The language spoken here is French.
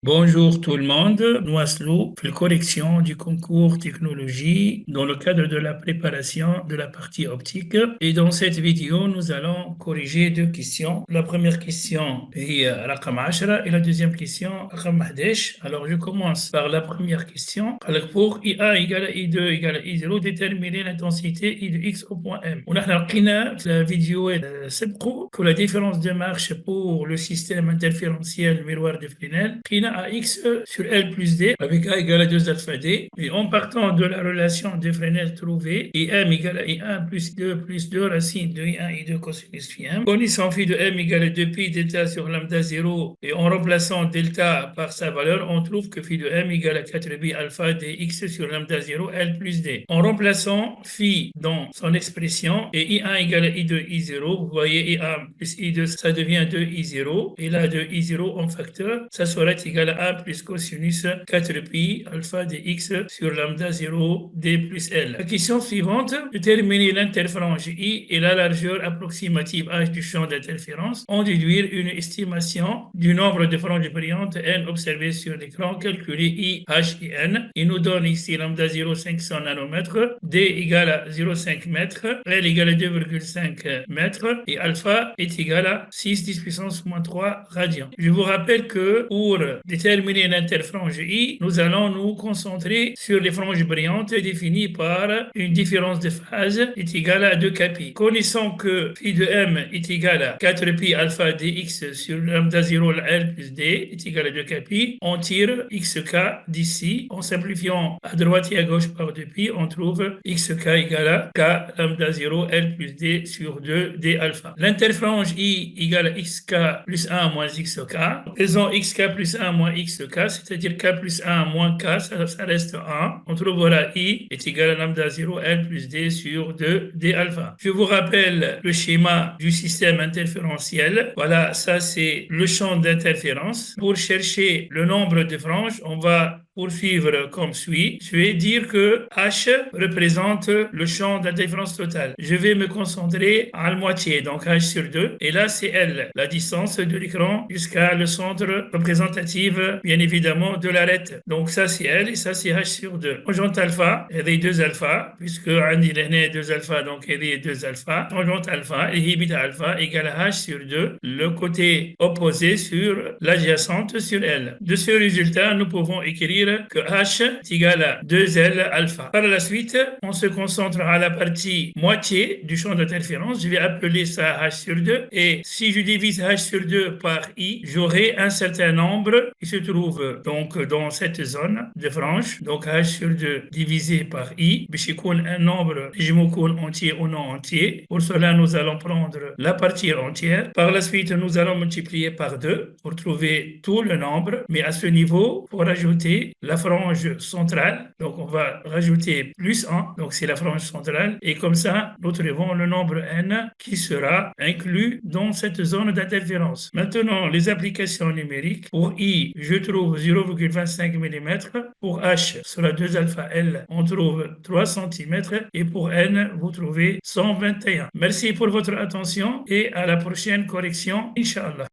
Bonjour tout le monde, nous Aslou, la correction du concours technologie dans le cadre de la préparation de la partie optique. Et dans cette vidéo, nous allons corriger deux questions. La première question est رقم 10 et la deuxième question رقم 11. Alors je commence par la première question. Alors pour IA égale à I2 égale à I0, déterminer l'intensité I de X au point M. On a لقينا في la vidéo سبقوا que la différence de marche pour le système interférentiel miroir de Fresnel à X sur L plus D avec A égale à 2 alpha D. Et en partant de la relation de Fresnel trouvée, IM égale à I1 plus 2 racine de I1 I2 cosinus phi M. Connaissant phi de M égale à 2 pi delta sur lambda 0 et en remplaçant delta par sa valeur, on trouve que phi de M égale à 4 pi alpha dx sur lambda 0 L plus D. En remplaçant phi dans son expression et I1 égale à I2 I0, vous voyez I1 plus I2, ça devient 2 I0 et là 2 I0 en facteur, ça sera égal à 1 plus cosinus 4 pi alpha dx sur lambda 0 d plus L. La question suivante, déterminer l'interfrange I et la largeur approximative H du champ d'interférence, en déduire une estimation du nombre de franges brillantes N observées sur l'écran, calculer I, H et N. Il nous donne ici lambda 0 500 nanomètres, D égale à 0,5 mètres, L égale à 2,5 mètres et alpha est égal à 6 10 puissance moins 3 radians. Je vous rappelle que pour déterminer l'interfrange I, nous allons nous concentrer sur les franges brillantes définies par une différence de phase est égale à 2 kpi. Connaissant que phi de M est égal à 4 pi alpha dx sur lambda 0 L plus D est égal à 2 kpi, on tire xk d'ici. En simplifiant à droite et à gauche par 2 pi, on trouve xk égale à k lambda 0 L plus D sur 2 d alpha. L'interfrange I égale à xk plus 1 moins xk. Faisons xk plus 1 moins xk, c'est-à-dire k plus 1 moins k, ça reste 1. On trouvera I est égal à lambda 0 L plus D sur 2 d alpha. Je vous rappelle le schéma du système interférentiel. Voilà, ça c'est le champ d'interférence. Pour chercher le nombre de franges, on va poursuivre comme suit. Je vais dire que H représente le champ d'interférence totale. Je vais me concentrer à la moitié, donc H sur 2. Et là, c'est L, la distance de l'écran jusqu'à le centre représentatif, bien évidemment, de l'arête. Donc ça, c'est L et ça, c'est H sur 2. Tangente alpha, il y a 2 alpha, puisque Andy est 2 alpha, donc il y a 2 alpha. Tangente alpha et bêta alpha égale à H sur 2, le côté opposé sur l'adjacente sur L. De ce résultat, nous pouvons écrire que H est égal à 2L alpha. Par la suite, on se concentre à la partie moitié du champ d'interférence. Je vais appeler ça H sur 2. Et si je divise H sur 2 par I, j'aurai un certain nombre qui se trouve donc dans cette zone de frange. Donc H sur 2 divisé par I, un nombre entier ou non entier. Pour cela, nous allons prendre la partie entière. Par la suite, nous allons multiplier par 2 pour trouver tout le nombre. Mais à ce niveau, pour ajouter la frange centrale, donc on va rajouter plus 1, donc c'est la frange centrale, et comme ça, nous trouvons le nombre n qui sera inclus dans cette zone d'interférence. Maintenant, les applications numériques. Pour I, je trouve 0,25 mm, pour H, sur la 2 alpha L, on trouve 3 cm, et pour N, vous trouvez 121. Merci pour votre attention et à la prochaine correction, Inch'Allah.